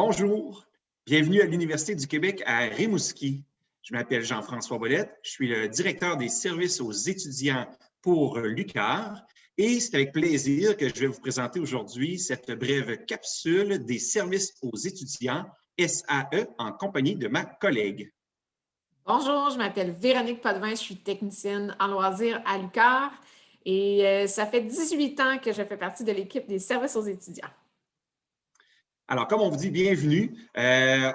Bonjour, bienvenue à l'Université du Québec à Rimouski. Je m'appelle Jean-François Bolette, je suis le directeur des services aux étudiants pour l'UQAR et c'est avec plaisir que je vais vous présenter aujourd'hui cette brève capsule des services aux étudiants SAE en compagnie de ma collègue. Bonjour, je m'appelle Véronique Potvin, je suis technicienne en loisirs à l'UQAR et ça fait 18 ans que je fais partie de l'équipe des services aux étudiants. Alors, comme on vous dit, bienvenue.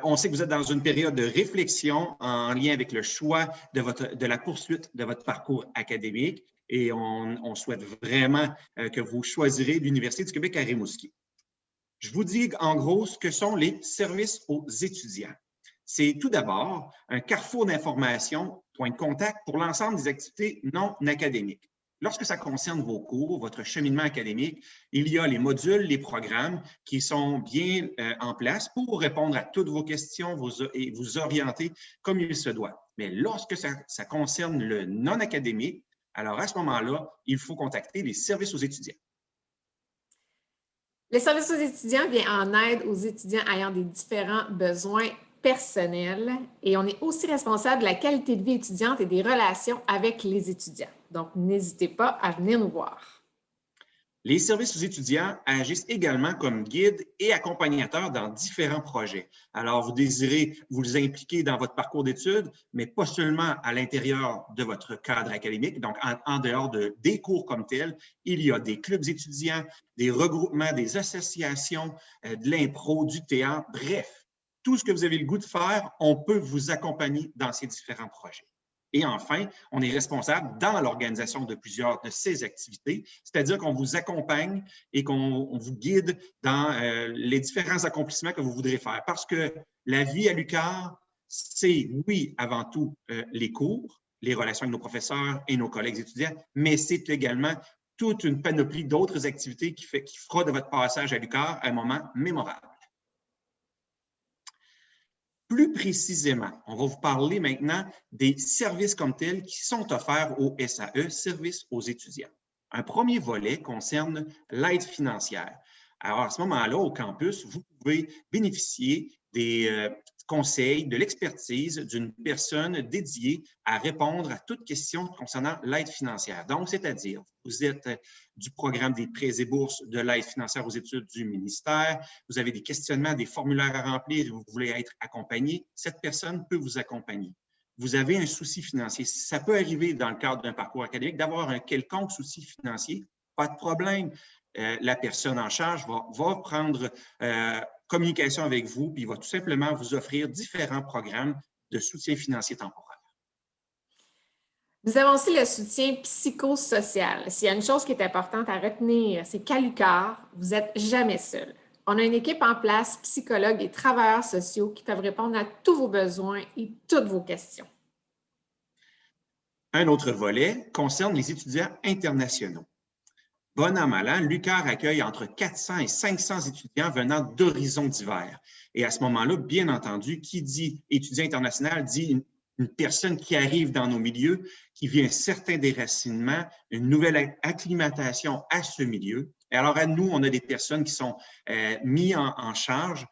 On sait que vous êtes dans une période de réflexion en lien avec le choix de la poursuite de votre parcours académique et on souhaite vraiment que vous choisirez l'Université du Québec à Rimouski. Je vous dis en gros ce que sont les services aux étudiants. C'est tout d'abord un carrefour d'information, point de contact pour l'ensemble des activités non académiques. Lorsque ça concerne vos cours, votre cheminement académique, il y a les modules, les programmes qui sont bien en place pour répondre à toutes vos questions et vous orienter comme il se doit. Mais lorsque ça concerne le non académique, alors à ce moment-là, il faut contacter les services aux étudiants. Les services aux étudiants viennent en aide aux étudiants ayant des différents besoins personnels et on est aussi responsable de la qualité de vie étudiante et des relations avec les étudiants. Donc, n'hésitez pas à venir nous voir. Les services aux étudiants agissent également comme guides et accompagnateurs dans différents projets. Alors, vous désirez vous impliquer dans votre parcours d'études, mais pas seulement à l'intérieur de votre cadre académique, donc en dehors des cours comme tels. Il y a des clubs étudiants, des regroupements, des associations, de l'impro, du théâtre, bref. Tout ce que vous avez le goût de faire, on peut vous accompagner dans ces différents projets. Et enfin, on est responsable dans l'organisation de plusieurs de ces activités, c'est-à-dire qu'on vous accompagne et qu'on vous guide dans les différents accomplissements que vous voudrez faire. Parce que la vie à l'UQAR, c'est, oui, avant tout, les cours, les relations avec nos professeurs et nos collègues étudiants, mais c'est également toute une panoplie d'autres activités qui fera de votre passage à l'UQAR un moment mémorable. Plus précisément, on va vous parler maintenant des services comme tels qui sont offerts au SAE, services aux étudiants. Un premier volet concerne l'aide financière. Alors, à ce moment-là, au campus, vous pouvez bénéficier des conseils, de l'expertise d'une personne dédiée à répondre à toute question concernant l'aide financière. Donc, c'est-à-dire, vous êtes du programme des prêts et bourses de l'aide financière aux études du ministère, vous avez des questionnements, des formulaires à remplir et vous voulez être accompagné, cette personne peut vous accompagner. Vous avez un souci financier. Ça peut arriver dans le cadre d'un parcours académique d'avoir un quelconque souci financier, pas de problème. La personne en charge va prendre communication avec vous, puis il va tout simplement vous offrir différents programmes de soutien financier temporaire. Nous avons aussi le soutien psychosocial. S'il y a une chose qui est importante à retenir, c'est qu'à l'UQAR, vous n'êtes jamais seul. On a une équipe en place, psychologues et travailleurs sociaux qui peuvent répondre à tous vos besoins et toutes vos questions. Un autre volet concerne les étudiants internationaux. Bon an, mal an, l'UQAR accueille entre 400 et 500 étudiants venant d'horizons divers. Et à ce moment-là, bien entendu, qui dit étudiant international dit une personne qui arrive dans nos milieux, qui vit un certain déracinement, une nouvelle acclimatation à ce milieu. Et alors, à nous, on a des personnes qui sont mises en charge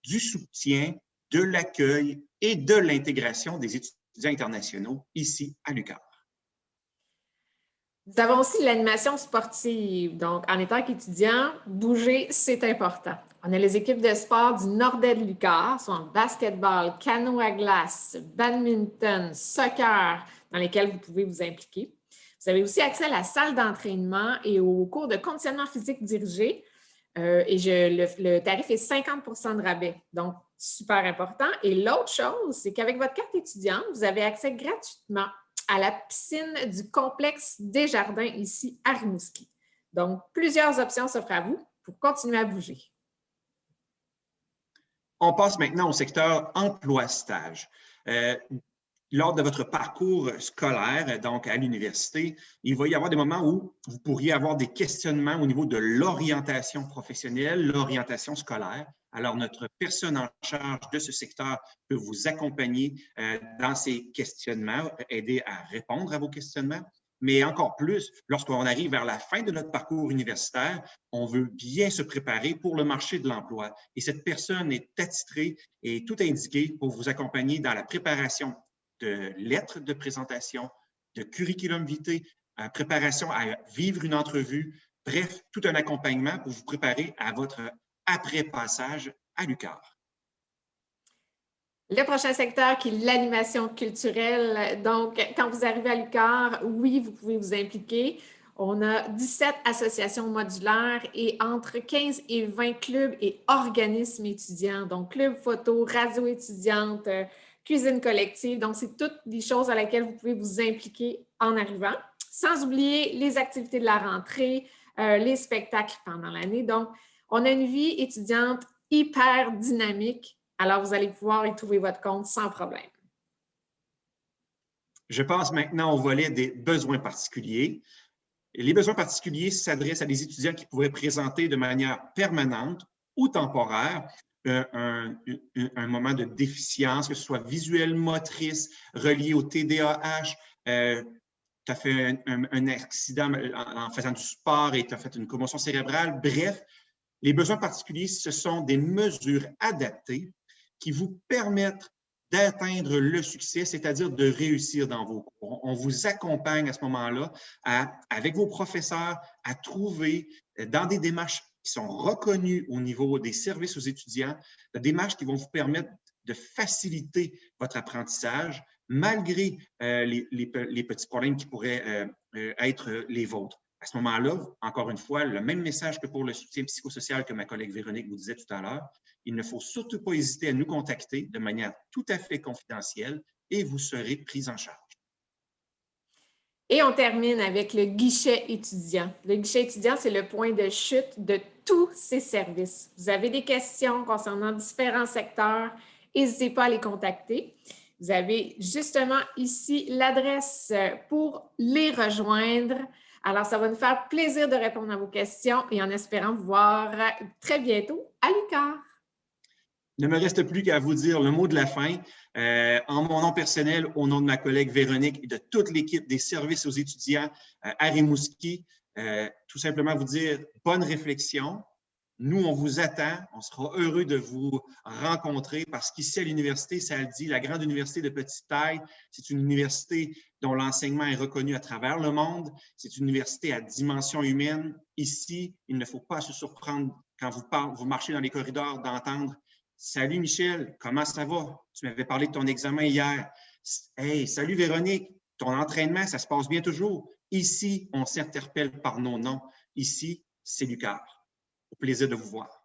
du soutien, de l'accueil et de l'intégration des étudiants internationaux ici à l'UQAR. Nous avons aussi l'animation sportive. Donc, en étant qu'étudiant, bouger, c'est important. On a les équipes de sport du Nord-Est de l'UQAR, soit en basketball, canot à glace, badminton, soccer, dans lesquels vous pouvez vous impliquer. Vous avez aussi accès à la salle d'entraînement et aux cours de conditionnement physique dirigé. Le tarif est 50 % de rabais. Donc, super important. Et l'autre chose, c'est qu'avec votre carte étudiante, vous avez accès gratuitement à la piscine du complexe Desjardins ici à Rimouski. Donc, plusieurs options s'offrent à vous pour continuer à bouger. On passe maintenant au secteur emploi-stage. Lors de votre parcours scolaire, donc à l'université, il va y avoir des moments où vous pourriez avoir des questionnements au niveau de l'orientation professionnelle, l'orientation scolaire. Alors, notre personne en charge de ce secteur peut vous accompagner dans ces questionnements, aider à répondre à vos questionnements. mais encore plus, lorsqu'on arrive vers la fin de notre parcours universitaire, on veut bien se préparer pour le marché de l'emploi. Et cette personne est attitrée et tout indiquée pour vous accompagner dans la préparation de lettres de présentation, de curriculum vitae, préparation à vivre une entrevue, bref, tout un accompagnement pour vous préparer à votre après-passage à l'UQAR. Le prochain secteur qui est l'animation culturelle. Donc, quand vous arrivez à l'UQAR, oui, vous pouvez vous impliquer. On a 17 associations modulaires et entre 15 et 20 clubs et organismes étudiants. Donc, club photo, radio étudiante, cuisine collective. Donc, c'est toutes des choses à laquelle vous pouvez vous impliquer en arrivant. Sans oublier les activités de la rentrée, les spectacles pendant l'année. Donc, on a une vie étudiante hyper dynamique. Alors, vous allez pouvoir y trouver votre compte sans problème. Je passe maintenant au volet des besoins particuliers. Les besoins particuliers s'adressent à des étudiants qui pourraient présenter de manière permanente ou temporaire un moment de déficience, que ce soit visuelle, motrice, relié au TDAH, tu as fait un accident en faisant du sport et tu as fait une commotion cérébrale. Bref, les besoins particuliers, ce sont des mesures adaptées qui vous permettent d'atteindre le succès, c'est-à-dire de réussir dans vos cours. On vous accompagne à ce moment-là, avec vos professeurs, à trouver dans des démarches qui sont reconnues au niveau des services aux étudiants, des démarches qui vont vous permettre de faciliter votre apprentissage, malgré les petits problèmes qui pourraient être les vôtres. À ce moment-là, encore une fois, le même message que pour le soutien psychosocial que ma collègue Véronique vous disait tout à l'heure, il ne faut surtout pas hésiter à nous contacter de manière tout à fait confidentielle et vous serez pris en charge. Et on termine avec le guichet étudiant. Le guichet étudiant, c'est le point de chute de tous ces services. Vous avez des questions concernant différents secteurs, n'hésitez pas à les contacter. Vous avez justement ici l'adresse pour les rejoindre. Alors, ça va nous faire plaisir de répondre à vos questions et en espérant vous voir très bientôt à l'UQAR. Il ne me reste plus qu'à vous dire le mot de la fin. En mon nom personnel, au nom de ma collègue Véronique et de toute l'équipe des services aux étudiants à Rimouski, tout simplement vous dire bonne réflexion. Nous, on vous attend. On sera heureux de vous rencontrer parce qu'ici à l'université, ça le dit, la grande université de petite taille, c'est une université dont l'enseignement est reconnu à travers le monde. C'est une université à dimension humaine. Ici, il ne faut pas se surprendre quand vous marchez dans les corridors d'entendre « Salut Michel, comment ça va? Tu m'avais parlé de ton examen hier. Hey, salut Véronique, ton entraînement, ça se passe bien toujours? » Ici, on s'interpelle par nos noms. Ici, c'est l'UQAR. Au plaisir de vous voir.